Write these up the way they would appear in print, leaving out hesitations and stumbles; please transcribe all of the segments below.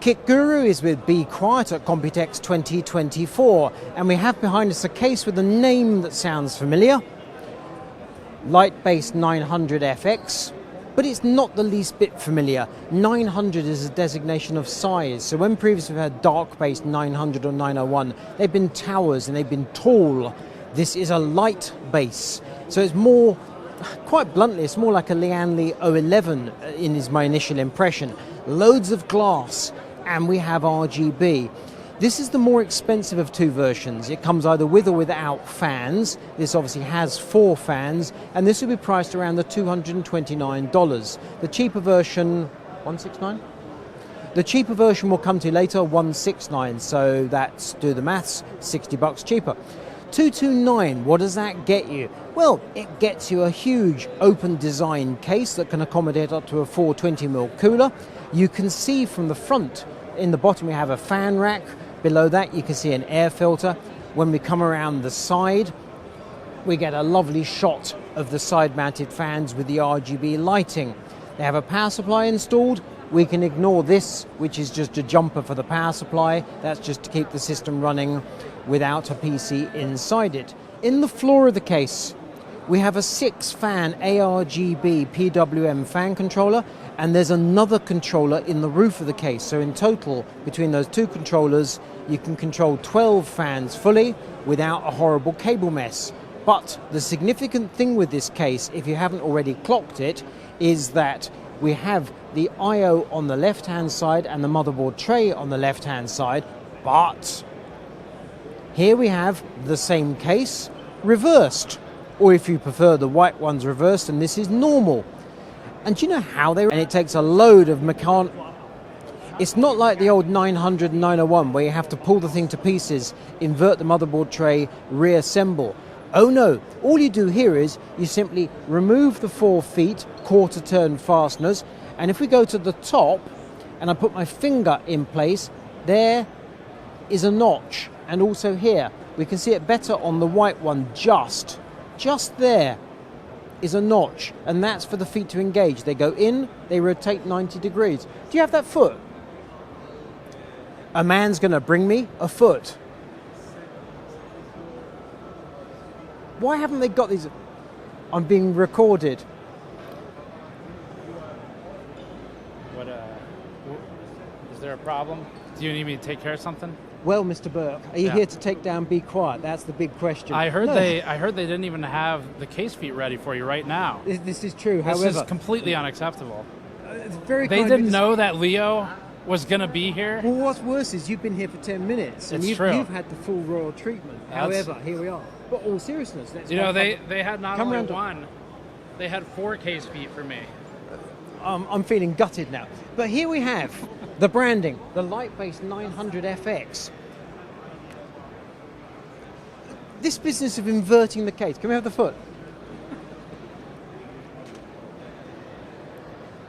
Kitguru is with Be Quiet at Computex 2024, and we have behind us a case with a name that sounds familiar, Lightbase 900FX, but it's not the least bit familiar. 900 is a designation of size, so when previously we've had Darkbase 900 or 901, they've been towers and they've been tall. This is a light base, so it's more, quite bluntly, it's more like a Lianli 011 is my initial impression. Loads of glass, and we have RGB. This is the more expensive of two versions. It comes either with or without fans. This obviously has 4 fans, and this will be priced around the $229. The cheaper version, $169? The cheaper version will come to you later, $169, so that's, do the maths, $60 cheaper. $229, what does that get you? Well, it gets you a huge open design case that can accommodate up to a 420mm cooler. You can see from the front, in the bottom we have a fan rack. Below that you can see an air filter. When we come around the side, we get a lovely shot of the side-mounted fans with the RGB lighting. They have a power supply installed. We can ignore this, which is just a jumper for the power supply. That's just to keep the system running without a PC inside it. In the floor of the case, we have a 6-fan ARGB PWM fan controller, and there's another controller in the roof of the case. So in total, between those two controllers, you can control 12 fans fully without a horrible cable mess. But the significant thing with this case, if you haven't already clocked it, is that we have the I/O on the left-hand side and the motherboard tray on the left-hand side, but here we have the same case reversed, or if you prefer, the white one's reversed and this is normal. And do you know how they... And it takes a load of It's not like the old 900 and 901 where you have to pull the thing to pieces, invert the motherboard tray, reassemble. Oh no, all you do here is you simply remove the 4 feet quarter turn fasteners, and if we go to the top and I put my finger in place, there is a notch. And also here, we can see it better on the white one, just there is a notch, and that's for the feet to engage. They go in, they rotate 90 degrees. Do you have that foot? A man's going to bring me a foot. Why haven't they got these? I'm being recorded. What, is there a problem? Do you need me to take care of something? Well, Mr. Burke, are you here to take down Be Quiet? That's the big question. I heard they didn't even have the case feet ready for you right now. This is true. This is completely unacceptable. It's very they didn't know that Leo was going to be here. Well, what's worse is you've been here for 10 minutes and you've had the full royal treatment. However, here we are. But all seriousness, they had not only one, they had 4 case feet for me. I'm feeling gutted now. But here we have the branding, the Lightbase 900FX. This business of inverting the case. Can we have the foot?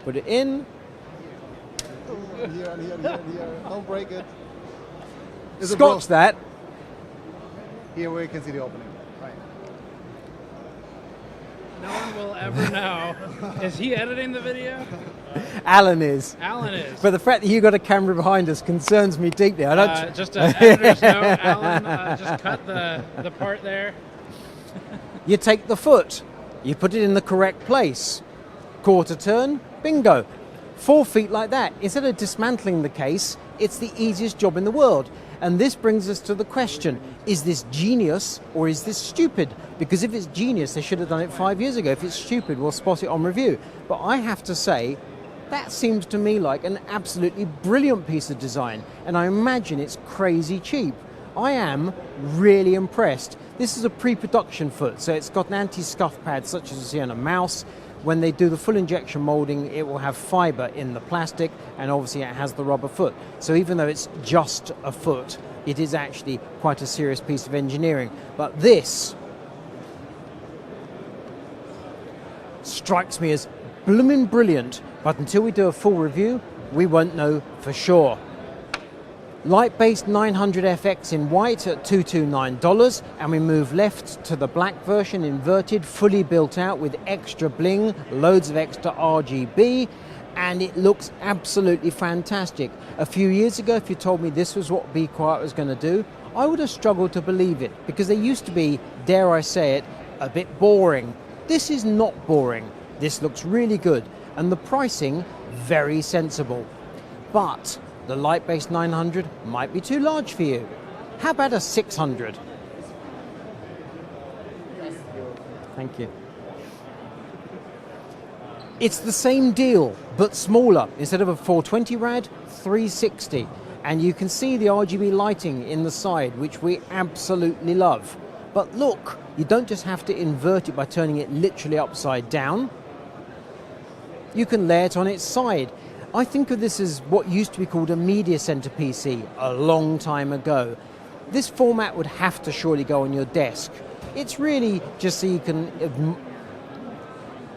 Put it in. Here. Don't break it. Scotch that. Here we can see the opening. Right. No one will ever know. Is he editing the video? Alan is. Alan is. But the fact that you got a camera behind us concerns me deeply. I don't. Just an editor's note, Alan. Just cut the part there. You take the foot, you put it in the correct place. Quarter turn, bingo. 4 feet like that. Instead of dismantling the case, it's the easiest job in the world. And this brings us to the question, is this genius or is this stupid? Because if it's genius, they should have done it 5 years ago. If it's stupid, we'll spot it on review. But I have to say, that seems to me like an absolutely brilliant piece of design. And I imagine it's crazy cheap. I am really impressed. This is a pre-production foot, so it's got an anti-scuff pad such as you see on a mouse. When they do the full injection molding, it will have fiber in the plastic, and obviously it has the rubber foot. So even though it's just a foot, it is actually quite a serious piece of engineering. But this strikes me as blooming brilliant, but until we do a full review, we won't know for sure. Lightbase 900FX in white at $229, and we move left to the black version, inverted, fully built out with extra bling, loads of extra RGB, and it looks absolutely fantastic. A few years ago, if you told me this was what Be Quiet was going to do, I would have struggled to believe it, because they used to be, dare I say it, a bit boring. This is not boring. This looks really good, and the pricing, very sensible. But the Lightbase 900 might be too large for you. How about a 600? Thank you. It's the same deal, but smaller. Instead of a 420 rad, 360. And you can see the RGB lighting in the side, which we absolutely love. But look, you don't just have to invert it by turning it literally upside down. You can lay it on its side. I think of this as what used to be called a media center PC a long time ago. This format would have to surely go on your desk. It's really just so you can...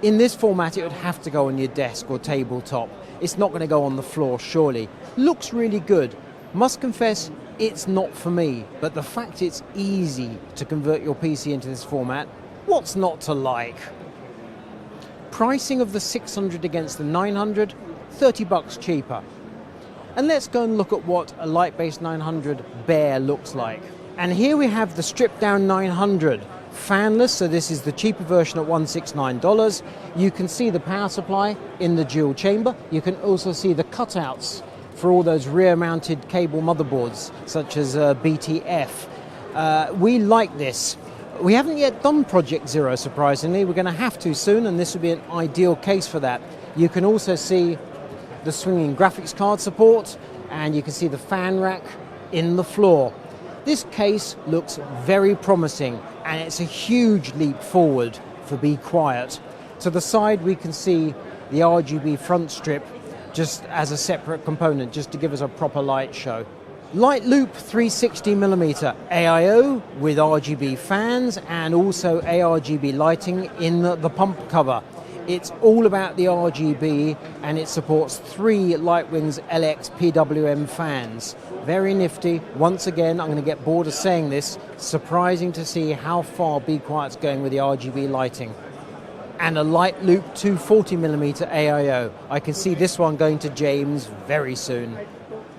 In this format, it would have to go on your desk or tabletop. It's not going to go on the floor, surely. Looks really good. Must confess, it's not for me. But the fact it's easy to convert your PC into this format, what's not to like? Pricing of the 600 against the 900, $30 cheaper. And let's go and look at what a Lightbase 900 bare looks like. And here we have the stripped down 900. Fanless, so this is the cheaper version at $169. You can see the power supply in the dual chamber. You can also see the cutouts for all those rear mounted cable motherboards, such as BTF. We like this. We haven't yet done Project Zero, surprisingly. We're going to have to soon, and this would be an ideal case for that. You can also see the swinging graphics card support, and you can see the fan rack in the floor. This case looks very promising, and it's a huge leap forward for Be Quiet. To the side we can see the RGB front strip just as a separate component, just to give us a proper light show. Light Loop 360mm AIO with RGB fans and also ARGB lighting in the pump cover. It's all about the RGB, and it supports 3 Lightwings LX PWM fans. Very nifty. Once again, I'm going to get bored of saying this. Surprising to see how far Be Quiet's going with the RGB lighting. And a Light Loop 240mm AIO. I can see this one going to James very soon.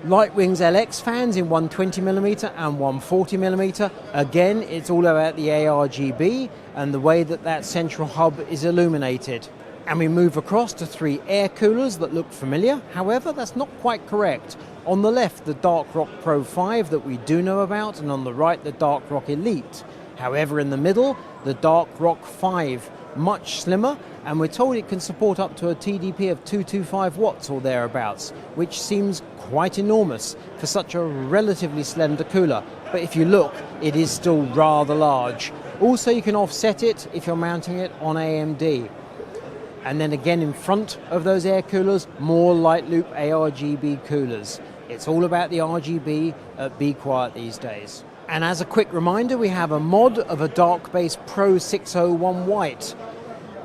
Lightwings LX fans in 120mm and 140mm. Again, it's all about the ARGB and the way that central hub is illuminated. And we move across to 3 air coolers that look familiar. However, that's not quite correct. On the left, the Dark Rock Pro 5 that we do know about, and on the right, the Dark Rock Elite. However, in the middle, the Dark Rock 5, much slimmer, and we're told it can support up to a TDP of 225 watts or thereabouts, which seems quite enormous for such a relatively slender cooler. But if you look, it is still rather large. Also, you can offset it if you're mounting it on AMD. And then again in front of those air coolers, more Light Loop ARGB coolers. It's all about the RGB at Be Quiet these days. And as a quick reminder, we have a mod of a Darkbase Pro 601 White.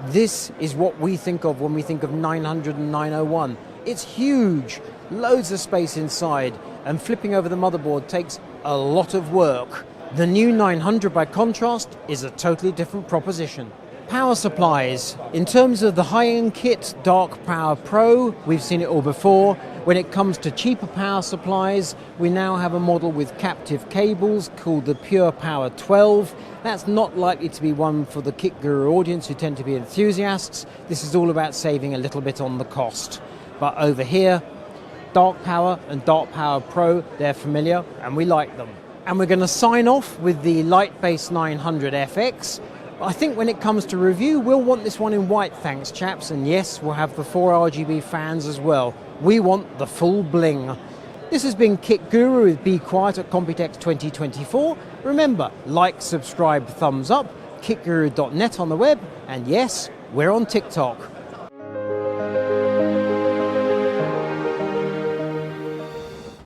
This is what we think of when we think of 900 and 901. It's huge, loads of space inside, and flipping over the motherboard takes a lot of work. The new 900, by contrast, is a totally different proposition. Power supplies. In terms of the high-end kit, Dark Power Pro, we've seen it all before. When it comes to cheaper power supplies, we now have a model with captive cables called the Pure Power 12. That's not likely to be one for the Kitguru audience, who tend to be enthusiasts. This is all about saving a little bit on the cost. But over here, Dark Power and Dark Power Pro, they're familiar, and we like them. And we're going to sign off with the Lightbase 900 FX. I think when it comes to review, we'll want this one in white, thanks chaps, and yes, we'll have the 4 RGB fans as well. We want the full bling. This has been Kitguru with Be Quiet at Computex 2024. Remember, like, subscribe, thumbs up, kitguru.net on the web, and yes, we're on TikTok.